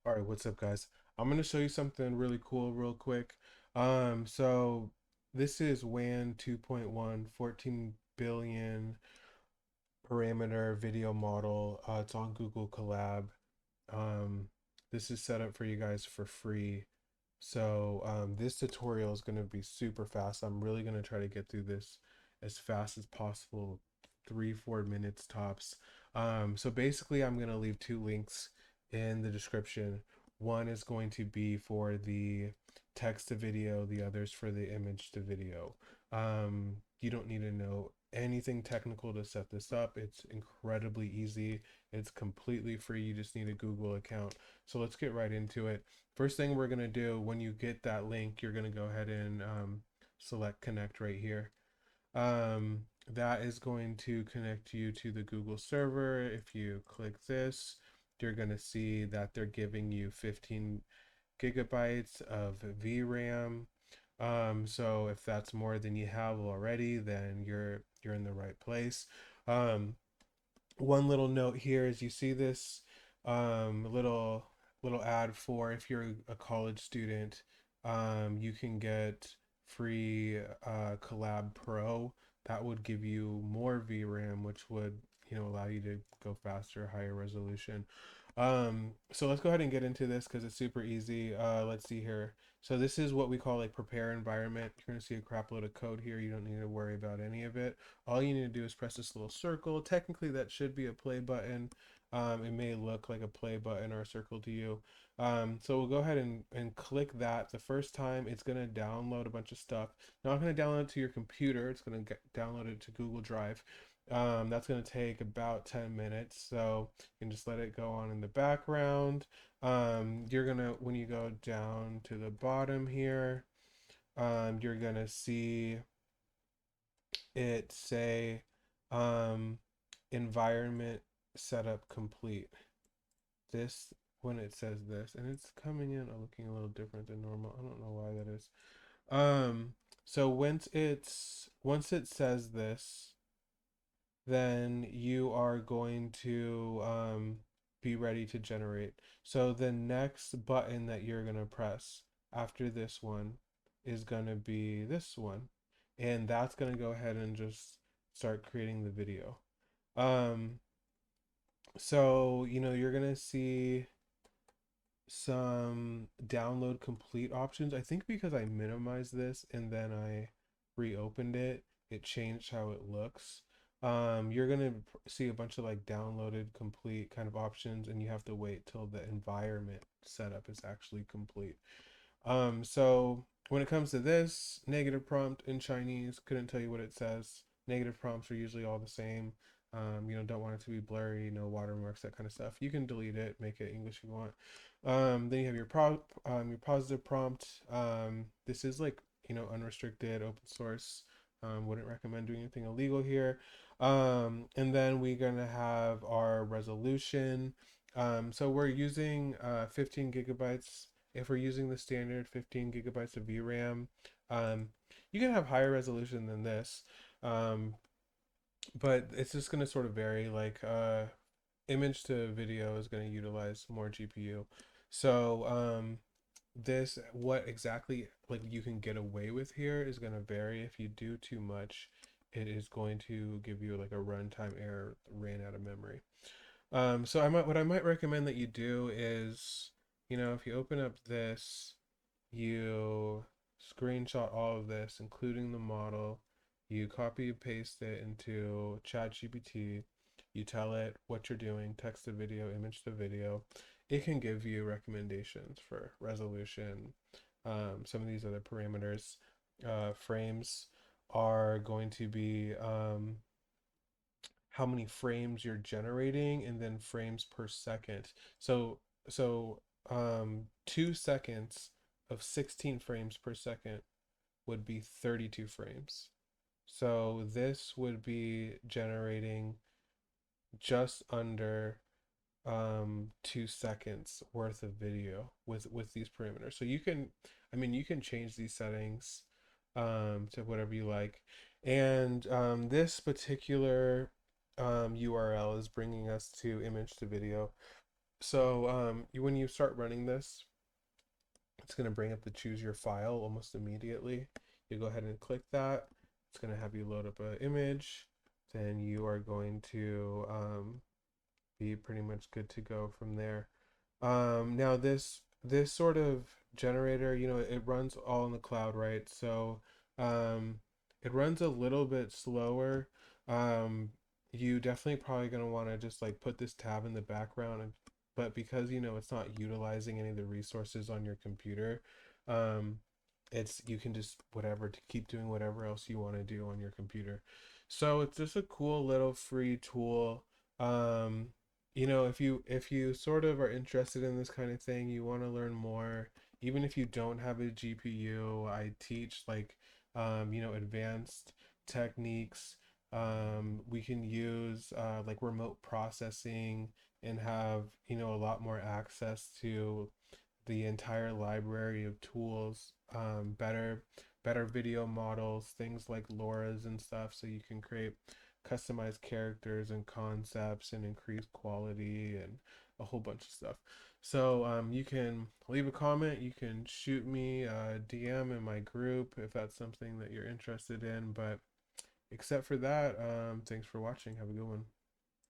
All right, what's up, guys? I'm gonna show you something really cool real quick. So this is WAN 2.1, 14 billion parameter video model. It's on Google Colab. Um, this is set up for you guys for free. So this tutorial is gonna be super fast. I'm really gonna try to get through this as fast as possible, 3-4 minutes tops. So basically, I'm gonna leave two links in the description. One is going to be for the text to video, the others for the image to video. You don't need to know anything technical to set this up. It's incredibly easy. It's completely free. You just need a Google account. So let's get right into it. First thing we're going to do when you get that link, you're going to go ahead and select connect right here. That is going to connect you to the Google server. If you click this, you're going to see that they're giving you 15 gigabytes of VRAM. So if that's more than you have already, then you're in the right place. Um, One little note here is you see this little ad for if you're a college student, you can get free Collab Pro. That would give you more VRAM, which would allow you to go faster, higher resolution. So let's go ahead and get into this because it's super easy. Let's see here. So this is what we call like prepare environment. You're gonna see a crap load of code here. You don't need to worry about any of it. All you need to do is press this little circle. Technically, that should be a play button. It may look like a play button or a circle to you. So we'll go ahead and click that. The first time, it's going to download a bunch of stuff. Not going to download it to your computer. It's going to download it to Google Drive. That's going to take about 10 minutes. So you can just let it go on in the background. You're going to, when you go down to the bottom here, you're going to see it say um, environment setup complete. This when it says this, and it's coming in looking a little different than normal. I don't know why that is. So once it says this, then you are going to be ready to generate. So the next button that you're gonna press after this one is gonna be this one, and that's gonna go ahead and just start creating the video. Um, so you're gonna see some download complete options. I think because I minimized this and then I reopened it, it changed how it looks. You're gonna see a bunch of like downloaded complete kind of options, and you have to wait till the environment setup is actually complete. So when it comes to this, negative prompt in Chinese, couldn't tell you what it says. Negative prompts are usually all the same. Don't want it to be blurry, no watermarks, that kind of stuff. You can delete it, make it English if you want. Then you have your positive prompt. This is like, unrestricted, open source. Wouldn't recommend doing anything illegal here. And then we're gonna have our resolution. So we're using 15 gigabytes if we're using the standard 15 gigabytes of VRAM. Um, you can have higher resolution than this, um, but it's just going to sort of vary. Like image to video is going to utilize more GPU. So this, what exactly like you can get away with here is going to vary. If you do too much, it is going to give you like a runtime error, ran out of memory. So what I might recommend that you do is, if you open up this, you screenshot all of this, including the model, you copy and paste it into ChatGPT, you tell it what you're doing, text to video, image to video. It can give you recommendations for resolution, some of these other parameters. Frames are going to be how many frames you're generating, and then frames per second. So 2 seconds of 16 frames per second would be 32 frames. So this would be generating just under 2 seconds worth of video with these parameters. So you can change these settings to whatever you like. And this particular URL is bringing us to image to video. So when you start running this, it's going to bring up the choose your file almost immediately. You go ahead and click that. It's going to have you load up an image. Then you are going to be pretty much good to go from there. Now this sort of generator, it runs all in the cloud, right? So um, it runs a little bit slower. Um, you definitely probably gonna want to just like put this tab in the background, but because it's not utilizing any of the resources on your computer, um, it's you can just whatever to keep doing whatever else you want to do on your computer. So it's just a cool little free tool. Um, if you sort of are interested in this kind of thing, you want to learn more, even if you don't have a GPU, I teach like advanced techniques. We can use like remote processing and have a lot more access to the entire library of tools, better video models, things like LoRa's and stuff, so you can create customized characters and concepts and increase quality and a whole bunch of stuff. So you can leave a comment, you can shoot me a DM in my group if that's something that you're interested in. But except for that, thanks for watching. Have a good one.